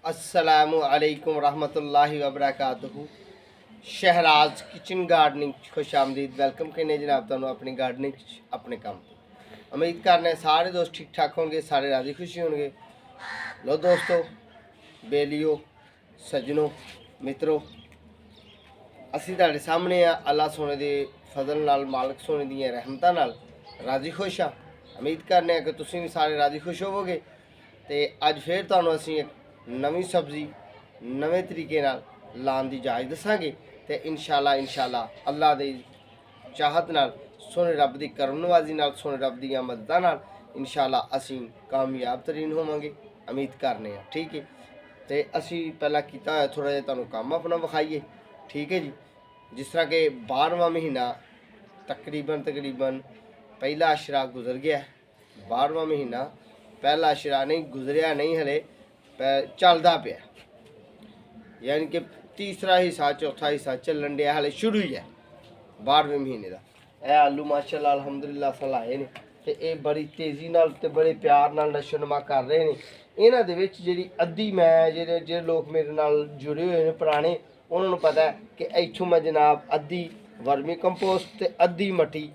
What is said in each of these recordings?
अस्सलामु अलैकुम रहमतुल्लाहि व बरकातुहू। शहराज किचन गार्डनिंग खुश आमदीद। वेलकम करने जनाब तुहानू अपनी गार्डनिंग अपने काम तो उम्मीद करने सारे दोस्त ठीक ठाक होंगे, सारे राजी खुशी होंगे। लो दोस्तों, बेलियो, सज्जनों, मित्रों, असी तुहाडे सामने आ अल्लाह सोने के फजल नाल, मालक सोने दी रहमतां नाल राजी खुश हाँ। उम्मीद करने कि तुसीं भी सारे राजी खुश होवोगे। तो अज फिर तुहानू असीं एक नवी सब्जी नवे तरीके नाल लाने की जाच दसांगे। तो इंशाअल्लाह अल्लाह की चाहत नाल, सोने रब की करमनवाजी नाल, सोने रब दी मददां नाल इंशाअल्लाह असीं कामयाब तरीन होवांगे। उम्मीद करने हैं, ठीक है। तो असी पहला किया होया थोड़ा जिहा तुहानू काम अपना विखाईए, ठीक है जी। जिस तरह के 12वां महीना तकरीबन पहला अशरा गुजर गया। 12वां महीना पहला अशरा नहीं गुजरिया, नहीं हले चलता पाया, यानी कि तीसरा हिस्सा चौथा हिस्सा चलन दिया, हले शुरू ही है 12वें महीने का। यह आलू माशाअल्लाह अलहमदुलिल्लाह असां लाए ने ते ये बड़ी तेज़ी नाल ते बड़े प्यार नाल नशोनुमा कर रहे हैं। इन्हां दे विच जिहड़ी अद्धी मैं जेह्ड़े लोग मेरे नाल जुड़े हुए हैं पुराने, उन्होंने पता है कि इत्थों मैं जनाब अद्धी वर्मी कंपोस्ट ते अद्धी मट्टी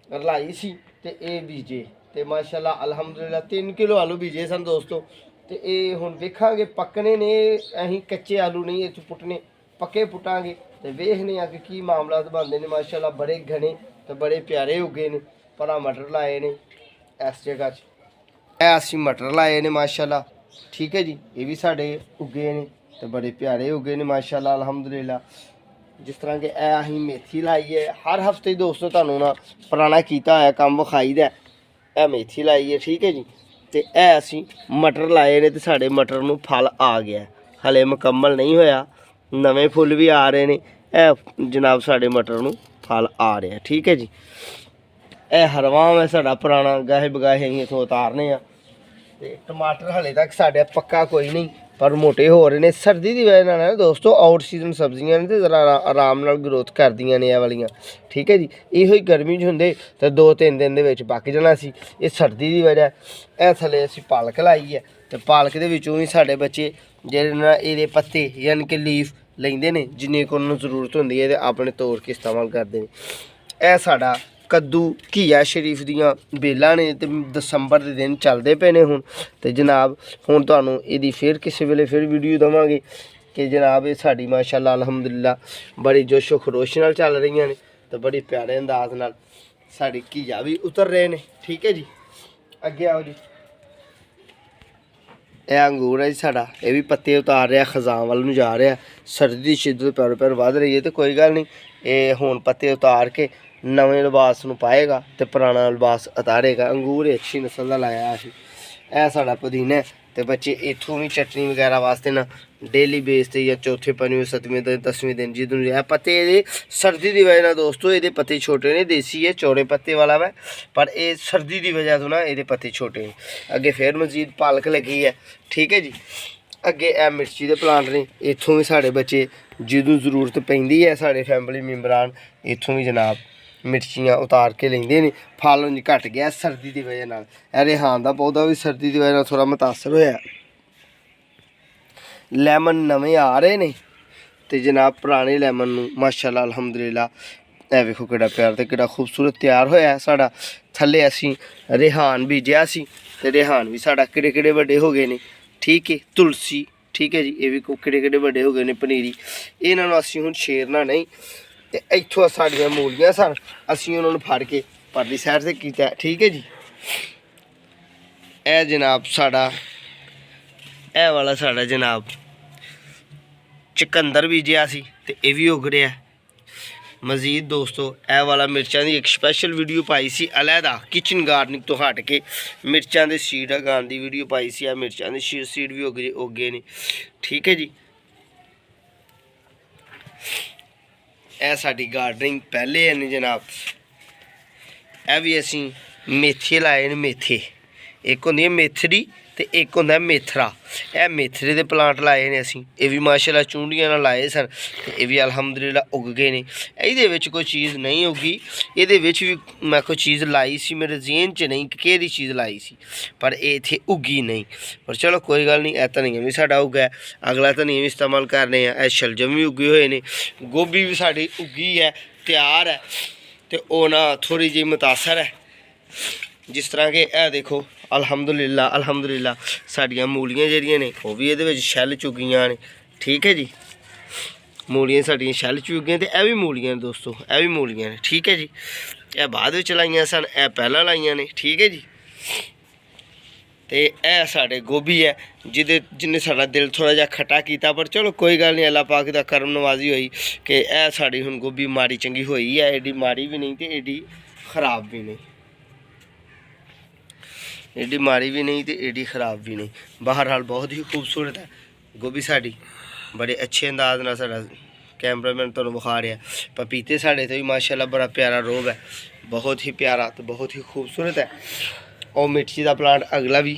रलाई सी ते ये बीजे ते माशाअल्लाह अलहमदुलिल्लाह 3 किलो आलू बीजे सन दोस्तों। तो ये हुण वेखांगे पकने ने, असीं कच्चे आलू नहीं इत्थों पुट्टने, पक्के पुट्टांगे तो वेखने आ कि की मामला बनते हैं। माशाअल्लाह बड़े घने तो बड़े प्यारे उगे ने। भला मटर लाए ने इस जगह असी मटर लाए ने माशाअल्लाह, ठीक है जी। ये भी साढ़े उगे ने तो बड़े प्यारे उगे ने माशाअल्लाह अलहमदुलिल्लाह। जिस तरह के असीं मेथी लाई है, हर हफ्ते दोस्तों तुहानू ना पुराना किया होया काम विखाई दा। यह मेथी लाई है, ठीक है जी। तो यह असी मटर लाए ने तो साढ़े मटर नूं फल आ गया, हले मुकम्मल नहीं होया, नवे फुल भी आ रहे हैं। जनाब साढ़े मटर नूं फल आ रहा, ठीक है जी। यह हरवाम है साढ़ा पुराना, गाहे बगाहे असीं इत्थों उतारने आ। ते टमाटर हले तक साढ़े पक्का कोई नहीं, पर मोटे हो रहे हैं सर्दी की वजह नाल दोस्तों। आउट सीजन सब्जियां ने तो जरा आराम नाल ग्रोथ करदियां ने वालियां, ठीक है जी। इहो ही गर्मी च हुंदे तो 2-3 दिन दे विच पक जाना सी, ये सर्दी की वजह। ए थले असीं पालक लाई है तो पालक दे विचों भी साढ़े बच्चे जेहड़े ना इहदे पत्ते यानी कि लीफ लेंदे ने, जिन्नी को उन्होंने जरूरत होंदी है तो अपने तौर के इस्तेमाल करते हैं। यह साढ़ा कद्दू घीया शरीफ दियाँ बेलां ने ते दसंबर के दिन चलते पे ने हुण। ते जनाब हुण तुहानू इहदी फिर किसी वेले फिर वीडियो देवांगे कि जनाब ये साड़ी माशाअल्लाह अलहमदुलिल्लाह बड़ी जोशो खरोश नाल चल रही ने तो बड़ी प्यारे अंदाज नाल साड़ी घीया भी उतर रहे हैं, ठीक है जी। अगे आओ जी। यह अंगूर है जी साड़ा, ये भी पत्ते उतार रहा, खजान वाल नूं जा रहा। सर्दी की शिद्दत पैर पैर वध रही है तो कोई गल नहीं, ये हुण पत्ते उतार के नवे लिबास नूं पाएगा तो पुराना लिबास उतारेगा। अंगूर अच्छी नस्ल का लाया असीं। यह साड़ा पुदीना है तो बच्चे इत्थों भी चटनी वगैरह वास्ते ना डेली बेस ते या चौथे 5वें 7वें 10वें दिन जिदों यह पत्ते ये सर्दी की वजह दोस्तों ये पत्ते छोटे ने, देसी है चौड़े पत्ते वाला वै, पर यह सर्दी की वजह तो ना ये पत्ते छोटे हैं। अगे फिर मजीद पालक लगी है, ठीक है जी। अगे ए मिर्ची के प्लांट ने, इत्थों भी साढ़े बच्चे जिदों जरूरत पैंदी है साढ़े फैमिली मैंबरान इत्थों भी जनाब मिर्चियाँ उतार के लेंदे ने। फल उंज घट गया सर्दी की वजह नाल। रेहान का पौधा भी सर्दी की वजह थोड़ा मुतासर होया। लैमन नवे आ रहे ने तो जनाब पुराने लैमन नूं माशाअल्लाह अलहमदुलिल्लाह ए वेखो किहड़ा प्यार ते किहड़ा खूबसूरत तैयार होया साड़ा। थल्ले असीं रेहान बीजिया सी ते रेहान भी साड़ा किहड़े किहड़े वड्डे हो गए ने, ठीक है। तुलसी, ठीक है जी, ये भी किहड़े किहड़े वड्डे हो गए ने। पनीरी इन्हां नूं असीं हुण छेड़ना नहीं ते इत्थों साड़ियां मूलियां सन, असीं उन्हां नूं फड़ के परली साइड ते कीता, ठीक है जी। ए जनाब साड़ा ए वाला साड़ा जनाब चुकंदर बीजिया सी ते ये भी उग रहा है। मजीद दोस्तों ए वाला मिर्चां की एक स्पैशल वीडियो पाई सी अलहदा किचन गार्डनिंग तो हट के मिर्चां के सीड उगाने की वीडियो पाई सी। आ मिर्चां के सीड भी उगे ने, ठीक है जी। ए साडी गार्डनिंग पहले है जनाब। ए भी असी मेथे लाए ने, मेथे एक होंदी है मेथरी ते एक होंदा मेथरा। यह मेथरे दे प्लांट लाए ने असीं, ये भी माशाल्लाह चूंडियां नाल लाए सन ते ये भी अलहमदुलिल्लाह उग गए ने। इहदे विच कोई चीज़ नहीं उगी, इहदे विच भी मैं कोई चीज़ लाई सी, मेरे ज़हन च नहीं कि केह्ड़ी चीज़ लाई सी, पर ये इत्थे उगी नहीं। पर चलो कोई गल नहीं, यह धनिया भी साडा उग्गा है, अगला धनिया भी इस्तेमाल करने आ। शलजम भी उगे हुए ने, गोभी भी साडी उगी है, तैयार है, ते ओह ना थोड़ी जी मुतासर है। जिस तरह के यह देखो अलहमदुलिल्लाह अलहमदुलिल्लाह साड़ियाँ मूलियाँ ਜਿਹੜੀਆਂ ने वो भी ये शैल चुगियां ने। ठीक है जी, मूलियाँ साड़ियाँ शैल चुगियां तो यह भी मूलियाँ ने दोस्तों, यह भी मूलियाँ ने। ठीक है जी, यह बाद में लाइयां सन, यह पहला लाइयां ने। ठीक है जी, तो यह साढ़े गोभी है जिन्हें साड़ा दिल थोड़ा जहा खट्टा किया, पर चलो कोई गल नहीं, अल्लाह पाक दा करम नवाजी हुई कि यह साड़ी हुण गोभी माड़ी चंगी हुई है, एडी माड़ी भी नहीं तो एडी खराब भी नहीं, एडी माड़ी भी नहीं तो एडी खराब भी नहीं। बहरहाल बहुत ही खूबसूरत है गोभी साड़ी, बड़े अच्छे अंदाज नाल साड़ा कैमरामैन तुहानूं विखा रहा। पपीते साढ़े तो भी माशाल्लाह बड़ा प्यारा रोब है, बहुत ही प्यारा तो बहुत ही खूबसूरत है। और मिर्ची का प्लांट अगला भी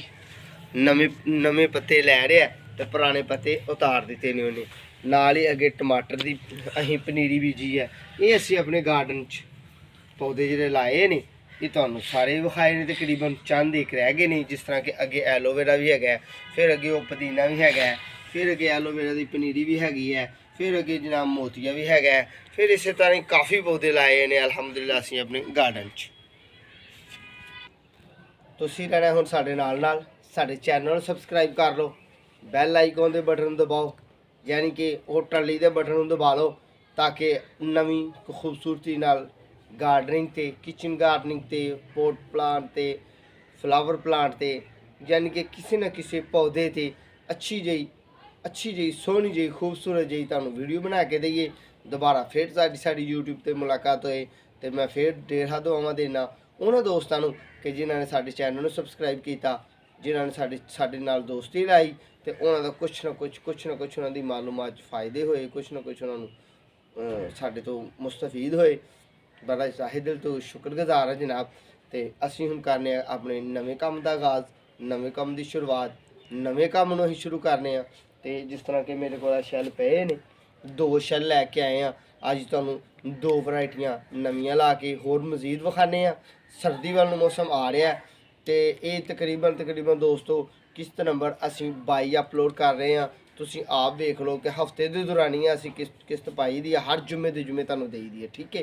नवे पत्ते लै रहा तो पुराने पत्ते उतार दिते ने उन्हें। नाल ही अगे टमाटर की असीं पनीरी बीजी है, ये असीं अपने गार्डन च पौधे जिहड़े लाए ने ये तुहानूं सारे विखाए ने, तकरीबन चंद एक रह गए नहीं। जिस तरह के अगे एलोवेरा भी है, फिर अगे वो पुदीना भी है, फिर अगे एलोवेरा की पनीरी भी हैगी है, फिर अगे जनाब मोतिया भी है, फिर इस तरह काफ़ी पौधे लाए ने अलहमदुलिल्लाह असीं अपने गार्डन च। तुसीं रहना हुण साडे नाल साडे चैनल सबसक्राइब कर लो, बैल आइकॉन के बटन दबाओ, यानी कि वो टली के बटन दबा लो, ताकि नवीं खूबसूरती नाल गार्डनिंग ते किचन गार्डनिंग ते पोट प्लांट ते फ्लावर प्लांट ते यानी कि किसी न किसी पौधे ते अच्छी जी सोहनी जी खूबसूरत जी तुहानूं वीडियो बना के दईए। दोबारा फिर साड़ी यूट्यूब ते मुलाकात होए तो मैं फिर ढेर दुआवां देना उन्होंने दोस्तों को कि जिन्होंने साडे चैनल को सबसक्राइब किया, जिन्होंने साडे नाल दोस्ती लाई, तो उन्होंने कुछ ना कुछ उन्होंने मालूमात फायदे होए, कुछ ना कुछ उन्होंने साडे तो मुस्तफीद होए। बड़ा चाहे दिल तो शुक्रगुजार है जनाब। तो असीं हुण करने अपने नवे काम का आगाज़, नवे काम की शुरुआत, नवे काम नूं ही शुरू करने। तो जिस तरह के मेरे को शैल पे ने, 2 शैल लैके आए हैं अज, तुहानूं 2 वरायटियां नवियां ला के होर मजीद विखाने। सर्दी वाला मौसम आ रहा है तो ये तकरीबन दोस्तों किस्त नंबर असीं 22 अपलोड कर रहे हैं। तुसीं आप देख लो कि हफ्ते के दौरान ही असीं किस्त पाई दी है, हर जुम्मे के जुम्मे तुहानूं देई दी है। ठीक है,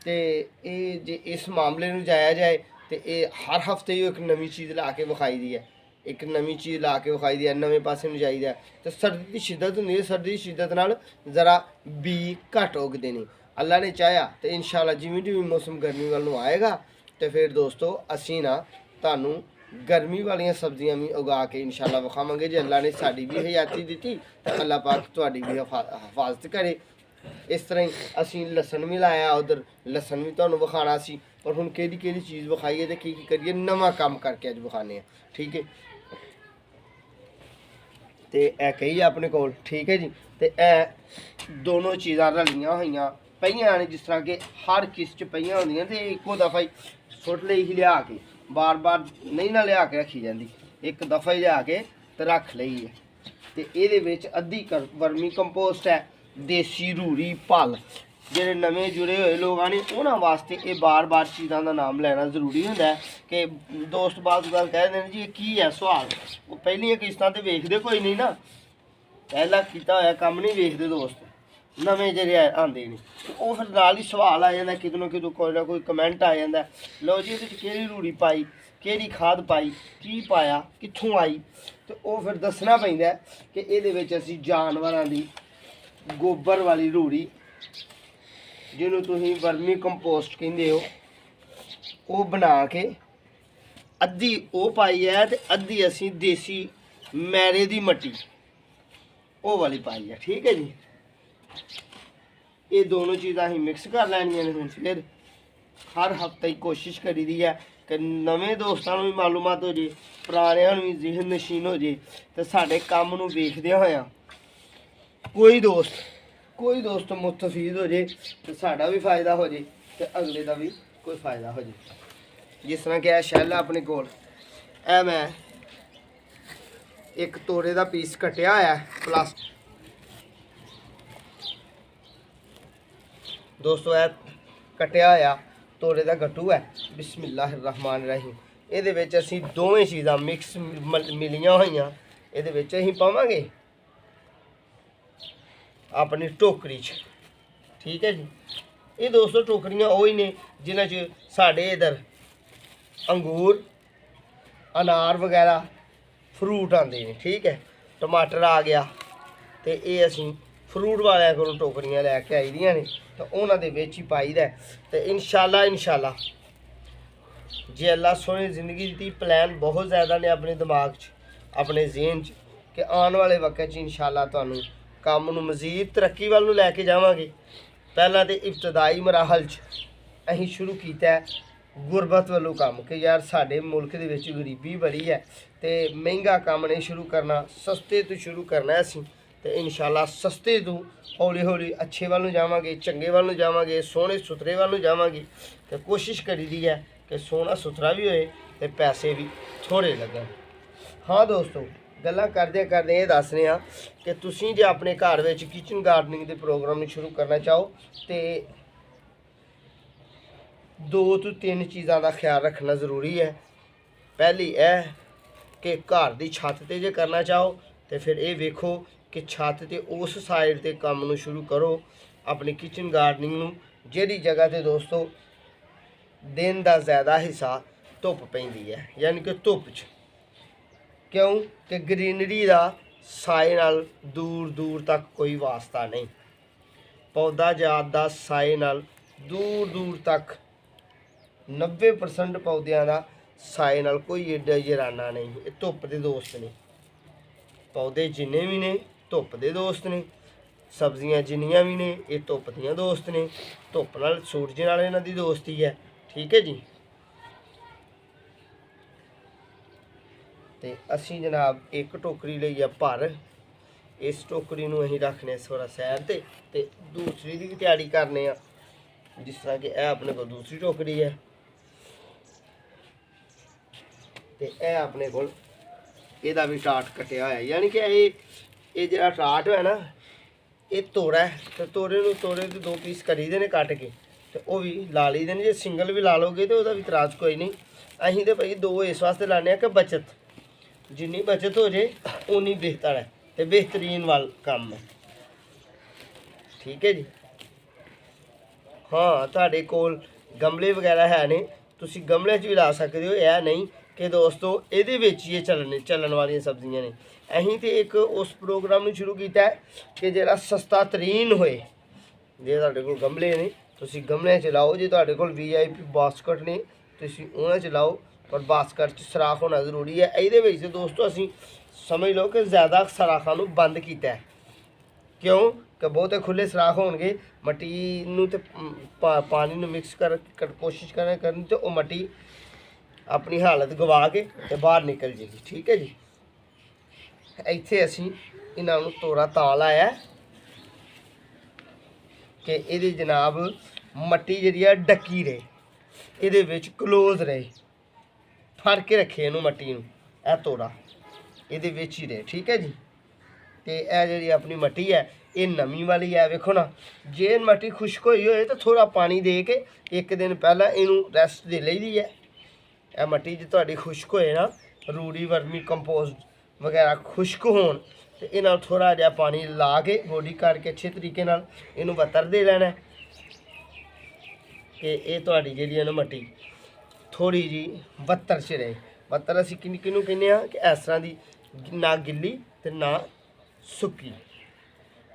तो ये जे इस मामले में जाया जाए तो ये हर हफ्ते ही एक नवी चीज़ ला के विखाई दी है, एक नवी चीज़ ला के विखाई दी है, नवे पासे में जाइदा है। तो सर्दी की शिद्दत होंदी है, सर्दी की शिद्दत नाल ज़रा बी घट उगते हैं। अल्लाह ने चाहा तो इंशाअल्लाह जिवें जिवें मौसम गर्मी वाल नूं आएगा तो फिर दोस्तों असीं ना तुहानूं गर्मी वाली सब्जियां भी उगा के इंशाअल्लाह विखावांगे। जे अल्लाह ने साड़ी भी हयाती दी तो अल्लाह पाक तुहाडी भी हिफाजत करे। इस तरह ही असीं लसन भी लाया, उधर लसन भी तुहानूं विखाना सी, और हुण केड़ी चीज़ विखाईए तो की करिए, नवा काम करके अज विखाने। ठीक है, तो यह कही अपने को। ठीक है जी, तो यह दोनों चीज़ां रलियां होईयां पईयां ने, जिस तरह के हर किस च पईयां होंदियां ते इक्को दफ़ा ही सुट लई ही लिया के, बार बार नहीं ना लिया के रखी जाती, एक दफ़ा ही लिया के तो रख लई है। तो ये अद्धी वर्मी कंपोस्ट है, देसी रूड़ी पल, ਜਿਹੜੇ नवे जुड़े हुए लोग आने उन्होंने वास्ते ये बार बार चीज़ों का नाम लेना जरूरी होंदा है। कि दोस्त बात गल कह दें जी की है सवाल, वो पहलियां किस्तां तो वेखते कोई नहीं ना, पहला किया होया काम नहीं वेखते दोस्त, नवे जेह्ड़े आंदे ने वो फिर नाल ही सवाल आ जाता, कितों कोई ना कोई कमेंट आ जाता, लो जी ये केड़ी रूड़ी पाई, केड़ी खाद पाई, की पाया, कित्थों आई। तो वो फिर दसना पैंदा है कि ये असीं जानवरां दी गोबर वाली रूड़ी जिन्हों तुसीं वर्मी कंपोस्ट कहंदे हो वो बना के अद्धी वो पाई है तो अद्धी असीं देसी मैरे दी मट्टी वो वाली पाई है। ठीक है जी, ये दोनों चीज़ां असीं मिक्स कर लैनियां ने। फिर हर हफ्ते ही कोशिश करी दी है कि नवे दोस्तों भी मालूमात हो जाए, पुराणियां भी ज़हन नशीन हो जाए, तो साडे काम नूं वेखदे होया कोई दोस्त मुस्तफीद हो जाए तो साड़ा भी फायदा हो जाए तो अगले का भी कोई फायदा हो जाए। जिस तरह कि शैल अपने कोल ਇਹ ਮੈਂ एक तोरे का पीस कटिया है प्लस दोस्तों है कटिया होया तोरे का गट्टू है बिस्मिल्लाहिर्रहमानिर्रहीम ਇਹਦੇ ਵਿੱਚ ਅਸੀਂ ਦੋਵੇਂ ਚੀਜ਼ਾਂ ਮਿਕਸ ਮਿਲੀਆਂ ਹੋਈਆਂ ਇਹਦੇ ਵਿੱਚ ਅਸੀਂ ਪਾਵਾਂਗੇ ਆਪਣੀ ਟੋਕਰੀ 'ਚ ਠੀਕ ਹੈ ਜੀ। ਇਹ ਦੋਸਤੋ ਟੋਕਰੀਆਂ ਉਹ ਹੀ ਨੇ ਜਿਨ੍ਹਾਂ 'ਚ ਸਾਡੇ ਇਧਰ ਅੰਗੂਰ ਅਨਾਰ ਵਗੈਰਾ फ्रूट आते हैं ठीक है। टमाटर आ गया तो ये असी फ्रूट वाले को टोकरियां लैके आई दियां ने तो उन्होंने विच ही पाईदा तो इंशाल्लाह जे अल्लाह सोहनी जिंदगी दी प्लान बहुत ज़्यादा ने अपने दिमाग च अपने ज़हन च कि आने वाले वक्त च इंशाल्लाह तुहानूं काम नूं मज़ीद तरक्की वाल नूं लैके जावांगे। पहला तो इब्तदाई मराहल च असीं शुरू कीता गुरबत वालों काम कि यार साडे मुल्क दे विच गरीबी बड़ी है तो महंगा काम नहीं शुरू करना सस्ते तो शुरू करना है असीं तो इंशाल्लाह सस्ते तो हौली हौली अच्छे वाल नूं जावांगे चंगे वाल नूं जावांगे सोहने सुथरे वाल नूं जावांगे तो कोशिश करी दी है कि सोहना सुथरा भी होए तो पैसे भी थोड़े लगन। हाँ दोस्तों गल्लां करदे करदे ये दसने आ कि तुसीं जे अपने घर विच किचन गार्डनिंग दे प्रोग्राम शुरू करना चाहो तो 2 तो 3 चीज़ों का ख्याल रखना ज़रूरी है। पहली है कि घर की छत ते जे करना चाहो तो फिर ये वेखो कि छत ते उस साइड ते काम नूं शुरू करो अपनी किचन गार्डनिंग नूं जिहड़ी जगह ते दोस्तों दिन का ज़्यादा हिस्सा धुप पैंदी है यानी कि धुप च क्यों कि ग्रीनरी का साए नाल दूर दूर तक कोई वास्ता नहीं पौधा जात का साए नाल दूर दूर तक 90% पौधों का साए नाल कोई एडा जराना नहीं। ये धुप के दोस्त ने पौधे जिन्ने भी ने धुप के दोस्त ने सब्जियां जिन्नियां भी ने ये धुप दियां दोस्त ने धुप नाल सूरज नाल इन्हां दी दोस्ती है ठीक है जी। तो असी जनाब एक टोकरी लई भर इस टोकरी नूं असीं रखने थोड़ा सैड ते दूसरी की तैयारी करने जिस तरह कि यह अपने को दूसरी टोकरी है तो यह अपने को यदा भी टाट कटिया होया यानी कि ये जो टाट है ना ये तोड़ा है तो तोड़े के 2 पीस करी दे ने कट के तो वह भी ला ली दे जे सिंगल भी ला लोगे तो वह भी तराज कोई नहीं। असीं तो भाई 2 इस वास्ते लाने कि बचत जिन्नी बचत हो जाए उन्नी बेहतर है तो बेहतरीन वाल काम है ठीक है जी। हाँ तुहाडे कोल गमले वगैरह है ने तुसी गमले च भी ला सकते हो यह नहीं कि दोस्तों ये ही चलन वाली सब्जियां ने। असीं तो एक उस प्रोग्राम में शुरू किया है कि जिहड़ा सस्ता तरीन होए जे तुहाडे कोल गमले ने तुसी गमले च लाओ जे तुहाडे कोल VIP बास्कट ने तुसी उहनां च लाओ पर बास्कट च सराख होना जरूरी है। ये विच दोस्तों असीं समझ लो कि ज़्यादा सराखां नूं बंद किया है क्यों कि बहुते खुले सराख होणगे मट्टी नूं ते पानी नूं मिक्स कर कोशिश करन तो वह मट्टी अपनी हालत गवा के ते बाहर निकल जाएगी ठीक है जी। इत्थे असीं इन्हां नूं तोड़ा तां लाया कि इहदी जनाब मट्टी जिहड़ी है ढकी रहे इहदे विच क्लोज रहे फड़ के रखे इहनूं मट्टी नूं यह तोड़ा इहदे विच ही रहे ठीक है जी। तो यह जी अपनी मट्टी है ये नमी वाली है वेखो ना जे मट्टी खुश्क हुई हो तो थोड़ा पानी दे के 1 दिन पहला इनू रेस्ट दे लईदी है। यह मट्टी जो तुहाडी खुश्क होए ना रूड़ी वर्मी कंपोस्ट वगैरह खुश्क होन तो इन्हां थोड़ा जिहा पानी ला के गोडी करके अच्छे तरीके नाल इनू बत्तर दे लेना कि ये तुहाडी जिहड़ी है ना मट्टी थोड़ी जी बत्तर च रहे। बत्तर असीं किहनूं कहने आ कि इस तरह की ना गिल्ली ते ना सुक्की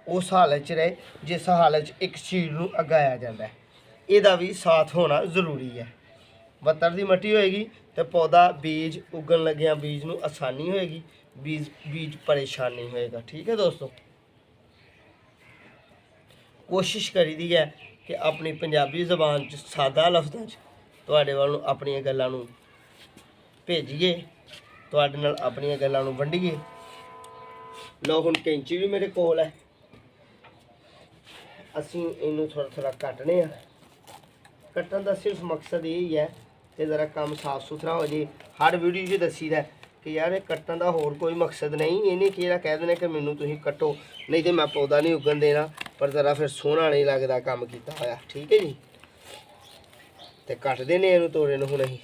उस हालत च रहे जिस हालत च एक चीज़ नूं उगाया जाता है इसदा भी साथ होना जरूरी है। बत्तर की मट्टी होएगी तो पौधा बीज उगन लग्या बीज नूं आसानी होएगी बीज परेशान नहीं होएगा ठीक है दोस्तों। कोशिश करी दी है कि अपनी पंजाबी ज़बान च सादा लफ्ज़ां च तुहाडे वालों अपनी गल्लां नूं भेजिए तुहाडे नाल अपनी गल्लां नूं वंडिए। लो हुण कैंची भी मेरे कोल है असीं इनू थोड़ा थोड़ा कटने कट्टन का सिर्फ मकसद यही है ਤੇ ਜ਼ਰਾ ਕੰਮ ਸਾਫ ਸੁਥਰਾ ਹੋ ਜੇ। ਹਰ ਵੀਡੀਓ 'ਚ ਦੱਸੀਦਾ ਕਿ ਯਾਰ ਇਹ ਕੱਟਣ ਦਾ ਹੋਰ ਕੋਈ ਮਕਸਦ ਨਹੀਂ, ਇਹਨੇ ਕਿਹੜਾ ਕਹਿ ਦੇਣਾ ਕਿ ਮੈਨੂੰ ਤੁਸੀਂ ਕੱਟੋ, ਨਹੀਂ ਤੇ ਮੈਂ ਪੌਦਾ ਨਹੀਂ ਉੱਗਣ ਦੇਣਾ, ਪਰ ਜ਼ਰਾ ਫਿਰ ਸੋਹਣਾ ਨਹੀਂ ਲੱਗਦਾ ਕੰਮ ਕੀਤਾ ਹੋਇਆ। ਠੀਕ ਹੈ ਜੀ, ਤੇ ਕੱਟਦੇ ਨੇ ਇਹਨੂੰ ਤੋੜੇ ਨੂੰ ਹੁਣ ਅਸੀਂ।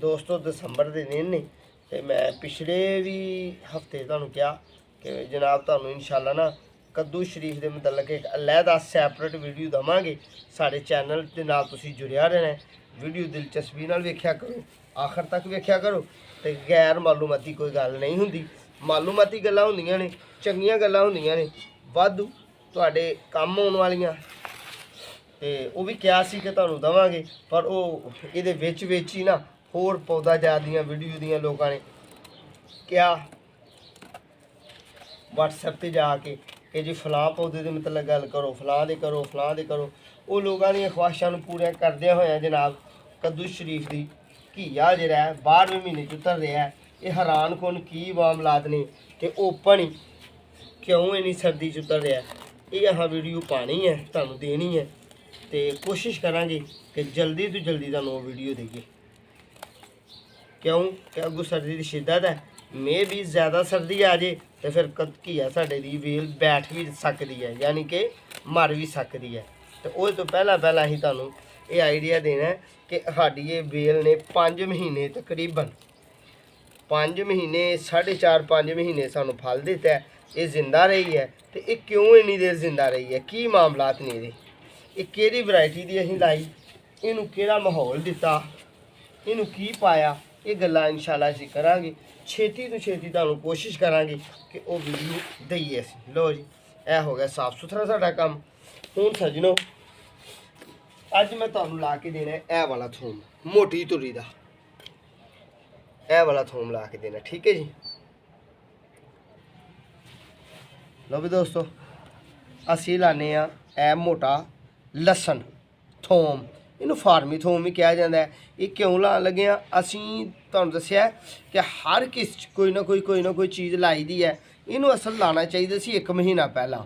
दोस्तों दसंबर के दिन ने तो मैं पिछले भी हफ्ते तुहानूं कहा कि जनाब तुहानूं इंशाल्लाह ना कद्दू शरीफ के मतलब एक अलहदा सैपरेट वीडियो देवांगे। साढ़े चैनल के नाल तुसीं जुड़िया रहना, वीडियो दिलचस्पी नाल वेख्या करो, आखिर तक वेख्या करो। तो गैर मालूमाती कोई गल नहीं हुंदी, मालूमाती गल्लां हुंदियां ने, चंगियां गल्लां हुंदियां ने, वाधू तुहाडे काम आउण वालियां। ते वो भी क्या सी कि तुहानूं देवांगे, पर वो इहदे विच ही ना होर पौधा जात दियां वीडियो दियां लोगों ने क्या व्हाट्सएप पर जाके कि जी फलां पौधे की मतलब गल करो, फलां दे करो, फलां दे करो। वो लोगों दी ख्वाहिशां नूं पूरियां करदे होए जनाब कद्दू शरीफ दी घीया जिहड़ा है 12वें महीने च उतर रहा है। ये हैरान कुन की मामलात ने कि ओपन ही क्यों इन्नी सर्दी च उतर रहा है। ये अहां वीडियो पानी है, तुहानूं देनी है, तो कोशिश करांगे कि जल्दी तो जल्दी तुहानूं वीडियो देइए। क्यों कि अगू सर्दी की शिद्दत है, मे भी ज़्यादा सर्दी आ जाए तो फिर घीया साढ़े दी वेल बैठ भी सकती है, यानी कि मर भी सकती है। तो उस तो पहला ही तुहानूं ये आइडिया देना है कि साड़ी ये वेल ने 5 महीने तकरीबन 5 महीने 4.5-5 महीने सानू फल दिता है। ये जिंदा रही है, तो ये क्यों इन्नी देर जिंदा रही है, की मामलात ने ये केड़ी वैरायटी दी असीं लाई, इनू केड़ा माहौल दिता, इनू की पाया, ये गल्लां इंशाल्लाह असीं करांगे। छेती तो छेती तुहानूं कोशिश करांगे कि वो वीडियो दईए असीं। लो जी, यह हो गया साफ सुथरा साडा काम। हुण सजनों अज मैं तुहानूं ला के देना है वाला थूम, मोटी तुरी दा वाला थूम ला के देना। ठीक है जी। लो भी दोस्तों असी लाने आ मोटा लसन थोम, इनू फार्मी थोम भी कहा जाता है। ये क्यों लान लगे असी तुहानूं दस्सिया कि हर किस कोई ना कोई चीज़ लाई दी है। इनू असल लाना चाहिए सी 1 महीना पहला,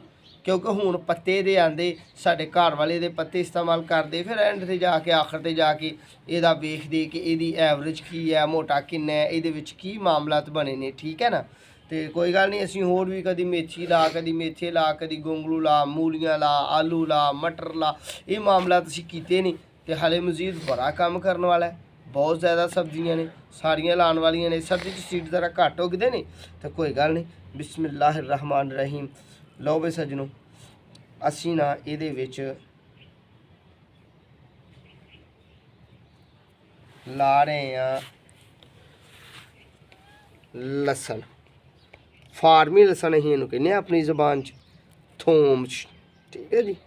क्योंकि हुण पत्ते दे आंदे साडे घर वाले दे पत्ते इस्तेमाल करते, फिर एंड ते जाके आखिर ते जाके इहदा वेखदे कि इहदी एवरेज की है, मोटा किन्ना है, इहदे विच की मामलात बने ने। ठीक है ना। तो कोई गल नहीं, असीं होर भी कदी मेथी ला, कदी मेथे ला, कदी गोंगलू ला, मूलियां ला, आलू ला, मटर ला, ये मामलात असीं कीते नहीं। तो हाले मजीद बड़ा काम करने वाला है, बहुत ज़्यादा सब्जियां ने सारियां लाने वालियां ने। सर्दी च सीड ज़रा घट उगदे ने, तो कोई गल नहीं। बिस्मिल्लाहिर्रहमानिर्रहीम। लो बे सजनों असी ना इहदे विच ला रहे हैं लसन, फार्मी लसन असीं इहनूं कहने अपनी ज़बान च, थोम च। ठीक है जी।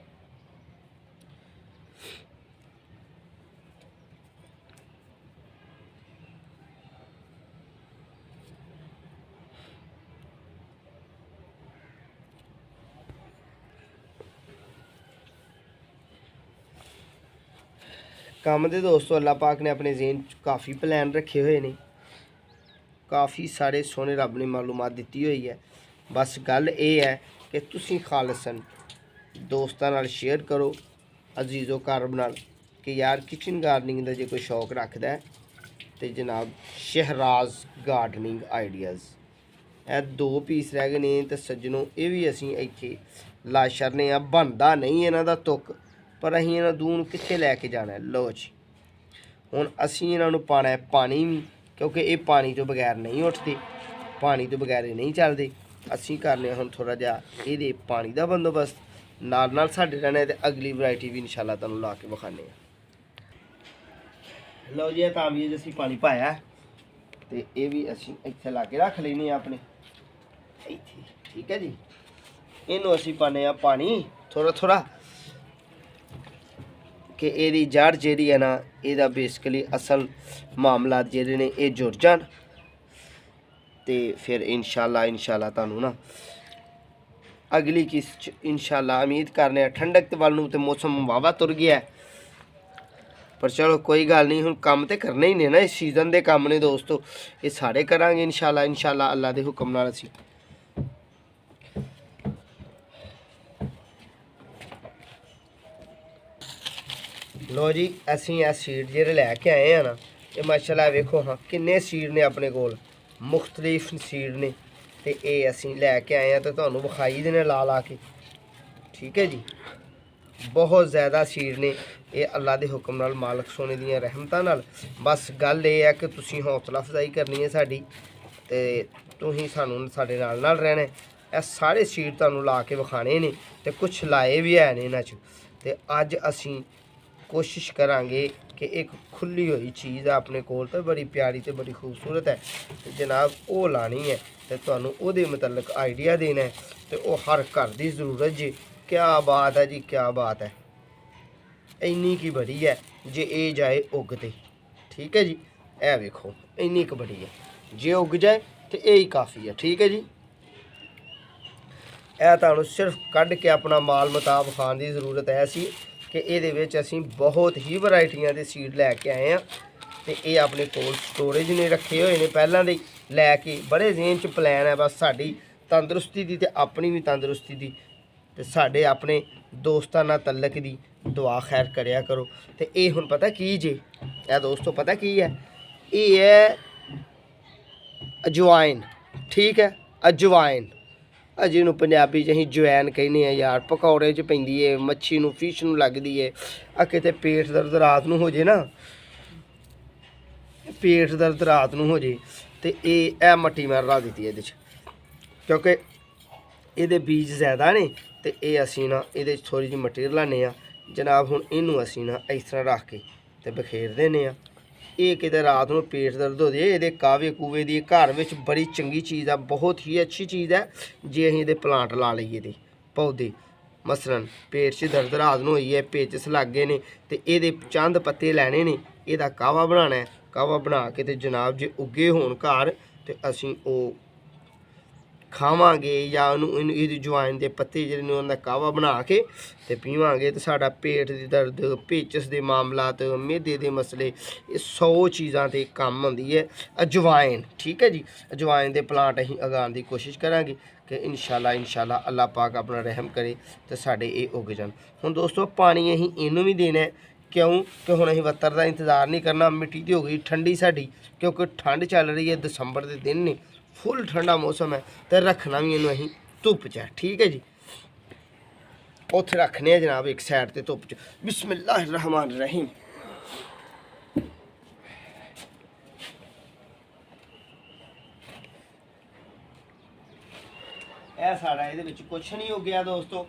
काम दे दोस्तों अल्लाह पाक ने अपने ज़हन काफ़ी प्लान रखे हुए ने, काफ़ी सारे सोने रब ने मालूमात दी हुई है। बस गल ये है कि तुसीं खालसन दोस्तां नाल शेयर करो, अजीज़ो कारब नाल कि यार किचन गार्डनिंग का जो कोई शौक रखता है तो जनाब शहराज गार्डनिंग आइडियाज़ ए 2 पीस रह गए ने। तो सज्जनों ये भी असीं इत्थे ला छड़ने आ, बनदा नहीं इन्हां दा तुक, पर असीं इन्हां दून कित्थे लैके जाना है। लो जी हुण असीं इन्हां नूं पाना है पानी भी, क्योंकि ये पानी तो बगैर नहीं उठते, पानी तो बगैर नहीं चलते। असीं करने हुण थोड़ा जिहा इहदे पानी का बंदोबस्त, नाल नाल साडे रहने ते अगली वैरायटी भी इंशाल्लाह तुहानूं ला के विखाने आ। लो जी तांबिए च असीं पानी पाया तो ये भी असीं इत्थे ला के रख लैने अपने इत्थे। ठीक है जी। इनू असीं पाने आ पानी थोड़ा थोड़ा कि एदी जड़ जेह्ड़ी है ना, एदा बेसिकली असल मामला जेह्ड़े ने ये जुड़ जान, तो फिर इंशाल्लाह तुहानूं ना अगली किस्त इंशाल्लाह उम्मीद करने ठंडक ते वाल नूं ते मौसम वावा तुर गया है, पर चलो कोई गल नहीं, हुण काम तो करने ही ने ना, इस सीजन के काम ने दोस्तों, ये सारे करांगे इंशाल्लाह अल्लाह के हुक्म नाल। असीं लो जी, असीं आ सीड जेह्ड़े लैके आए हैं ना, ये माशाल्लाह वेखो हाँ किन्ने सीड ने अपने कोल, मुख्तलिफ सीड ने, ते ये असीं लैके आए हैं तो तुहानूं विखाई देने ला ला के। ठीक है जी, बहुत ज़्यादा सीड ने, ये अल्लाह के हुक्म नाल, मालक सोने दियां रहमतां नाल। बस गल ये है कि तुसीं हौसला अफजाई करनी है साडी, ते तुसीं सानूं साडे नाल नाल रहना है। ਇਹ सारे सीड तुहानूं ला के विखाने ने, ते कुछ लाए भी है ने इन्हां च। ते अज असीं कोशिश करांगे कि एक खुली हुई चीज़ है अपने कोल, तो बड़ी प्यारी तो बड़ी खूबसूरत है, तो जनाब वो लानी है, तो तुहानूं उहदे मुतलक आइडिया देना है, तो वो हर घर की जरूरत जी। क्या बात है जी, क्या बात है, इन्नी की बड़ी है जे ये जाए उगते। ठीक है जी, ए वेखो इन्नी क बड़ी है, जे उग जाए तो यही काफ़ी है। ठीक है जी, ਇਹ ਤੁਹਾਨੂੰ सिर्फ कढ़ के अपना माल मुताब खाण की जरूरत है सी कि ये असीं बहुत ही वरायटियां के सीड लैके आए हैं, तो ये अपने कोल स्टोरेज ने रखे हुए ने पहलां दे लैके, बड़े जेन च प्लैन है बस साडी तंदरुस्ती दी ते अपनी भी तंदरुस्ती दी, ते साडे अपने दोस्तां नाल तलक दी दुआ खैर करया करो। तो ये हुण पता की जे, ये दोस्तों पता की है, ये है अजवाइन। ठीक है, अजवाइन, अजे नूं पंजाबी च असीं जवैन कहने हैं यार, पकौड़े च पैंदी है, मच्छी नूं फिश नूं लगदी है। आ किते पेट दर्द रात नूं हो जे ना, पेट दर्द रात नूं हो जे, ते ये मट्टी मैं रला दित्ती इहदे च, क्योंकि इहदे बीज ज़्यादा ने, ते ये असीं ना इहदे च थोड़ी जी मट्टी रलाने आ जनाब। हुण इहनूं असीं ना इस तरह रख के ते बखेर देने आ। ये किते रात में पेट दर्द हो जाए, ये कावे कूवे दी घर में बड़ी चंगी चीज़ है, बहुत ही अच्छी चीज़ है जे असीं प्लांट ला लीए दे पौधे। मसलन पेट च दर्द रात में होई है, पेचस लग गए ने, तो ये चंद पत्ते लैने ने, यदा कावा बनाना है, कावा बना के ते जनाब जे उगे होण घर, तो असीं ओ खावांगे या इहदी जवाइन के पत्ते जिहड़े उन्हां दा कावा बना के ते पीवांगे, तो साडा पेट दी दर्द, पेचस दे मामलात, मैदे दे मसले, ये 100 चीज़ां ते कम आउंदी है अजवाइन। ठीक है जी, अजवाइन दे प्लांट असीं उगाउण दी कोशिश करांगे कि इंशाल्लाह अल्लाह पाक अपना रहम करे तो साडे ये उग जाण। हुण दोस्तों पानी असीं इहनूं भी देना है, क्यों कि हुण असीं वत्तर दा इंतज़ार नहीं करना, मिट्टी दी हो गई ठंडी साडी, क्योंकि ठंड चल रही है, दसंबर के दिन ने, फुल ठंडा मौसम है, तो रखना भी इनू असीं धुप्प च है। ठीक है जी, उत्थे रखने जनाब एक साइड ते धुप्प च। बिस्मिल्लाहिर्रहमानिर्रहीम। यह सारा ये कुछ नहीं हो गया दोस्तों,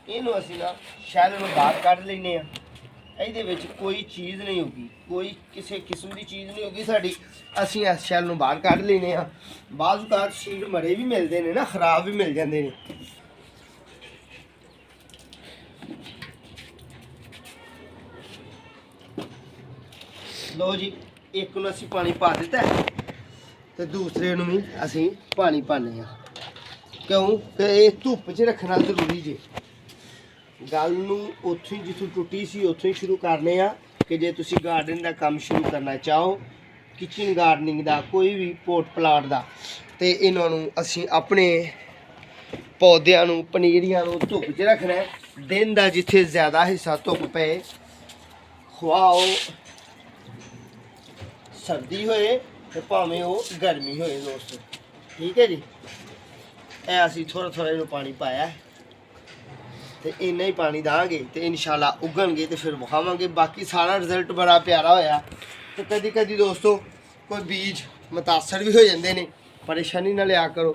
इनू असीं ना शैल नूं बाहर कढ लैने आ। ये कोई चीज़ नहीं होगी, कोई किसी किस्म की चीज़ नहीं होगी साड़ी, असीं इस शैल नूं बाहर कढ लैने आ। बाज़ औकात सीड मरे भी मिलते हैं ना, खराब भी मिल जाते हैं। लो जी, एक नूं असीं पानी पा दिता है, तो दूसरे नूं भी असीं पानी पाने, क्यों कि ये धुप्प च रखना जरूरी जे। गल नूं उत्थों ही जिथों टुटी सी उत्थों ही शुरू करने आ कि जे तुसीं गार्डन का काम शुरू करना चाहो, किचन गार्डनिंग का कोई भी पोट प्लांट का, तो इन्हों असीं अपने पौधों नूं पनीरियां नूं धुप्प च रखना है। दिन का जिथे ज़्यादा हिस्सा धुप्प पे, खुआओ सर्दी होए तो भावें वो गर्मी होए दोस्तों। ठीक है जी, ए असीं थोड़ा थोड़ा इन्हूं पानी पाया है, तो इन्ना ही पानी देंगे तो इंशाल्लाह उगणगे, तो फिर विखावांगे। बाकी सारा रिजल्ट बड़ा प्यारा होया। तो कदी कदी दोस्तों कोई बीज मुतासर भी हो जाते हैं, परेशानी ना लिया करो।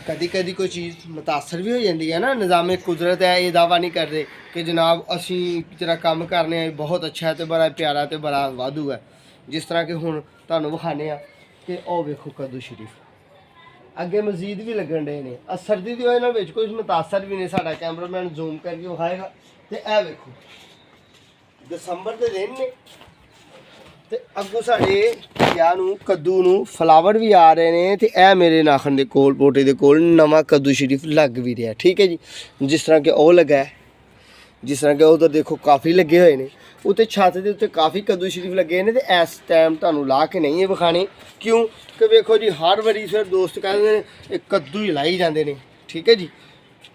कदी कदी कोई चीज़ मुतासर भी हो जाती है ना, निज़ाम कुदरत है, ये दावा नहीं करते कि जनाब असी जरा काम करने बहुत अच्छा है, तो बड़ा प्यारा तो बड़ा वाधू है। जिस तरह के हुण तुहानूं विखाने कि ओ वेखो कद्दू शरीफ अगे मजीद भी लगन डे ने। सर्दी की वजह नाल कुछ मुतासर भी नहीं, साडा कैमरामैन जूम करके विखाएगा। तो यह वेखो दसंबर के दिन ने, तो अगों साडे क्या कद्दू नूं फ्लावर भी आ रहे हैं। तो यह मेरे नाखन के कोल पोटे के कोल नवा कद्दू शरीफ लग भी रहा। ठीक है जी, जिस तरह के वो लगा है, जिस तरह के उधर देखो काफ़ी लगे हुए हैं। उत्ते छत के उत्ते काफ़ी कद्दू शरीफ लगे ने, ते इस टाइम तुहानूं ला के नहीं है विखाने, क्यों कि वेखो जी हर बारी फिर दोस्त कहते हैं कद्दू ही लाई जाते हैं। ठीक है जी,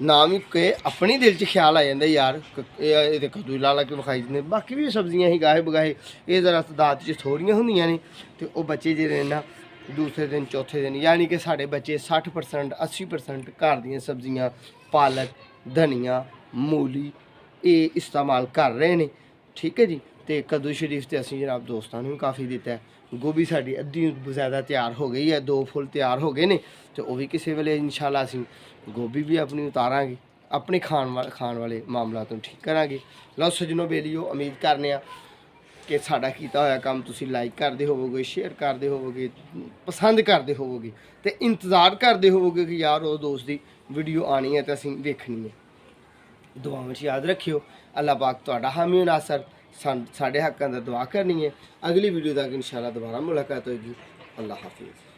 नाम ही के अपनी दिल च ख्याल आ जाता यार ये कद्दू ला ला के विखाई दिंदे। बाकी भी सब्जियां ही गाहे बगाहे ये ज़रा तादाद च थोड़ियां होंदियां ने, ते वो बच्चे जेह्ड़े ना दूसरे दिन चौथे दिन यानी कि साढ़े बच्चे 60% 80% घर दियां सब्जियां पालक धनिया मूली ये इस्तेमाल कर रहे हैं। ठीक है जी, तो कद्दू शरीफ तो असीं जनाब दोस्तों ने भी काफ़ी दिता है। गोभी साड़ी अद्धी ज़्यादा तैयार हो गई है, 2 फुल तैयार हो गए ने, तो वह भी किसी वेले इंशाल्लाह असीं गोभी भी अपनी उतारांगे, अपने खाण वाले मामला तो ठीक करांगे। लो सजनों बेलियो, उम्मीद करने कि साडा कीता होया काम तुसीं लाइक करदे होवोगे, शेयर करदे होवोगे, पसंद करदे होवोगे, ते इंतज़ार करदे होवोगे कि यार वो दोस्त दी वीडियो आनी है तो असीं वेखनी है। दुआवां च याद रखियो। अल्लाह पाक तुहाडा हामी नासर, साडे हक्कां दा दुआ करनी है। अगली वीडियो तक इंशाल्लाह दोबारा मुलाकात होगी। अल्लाह हाफिज़।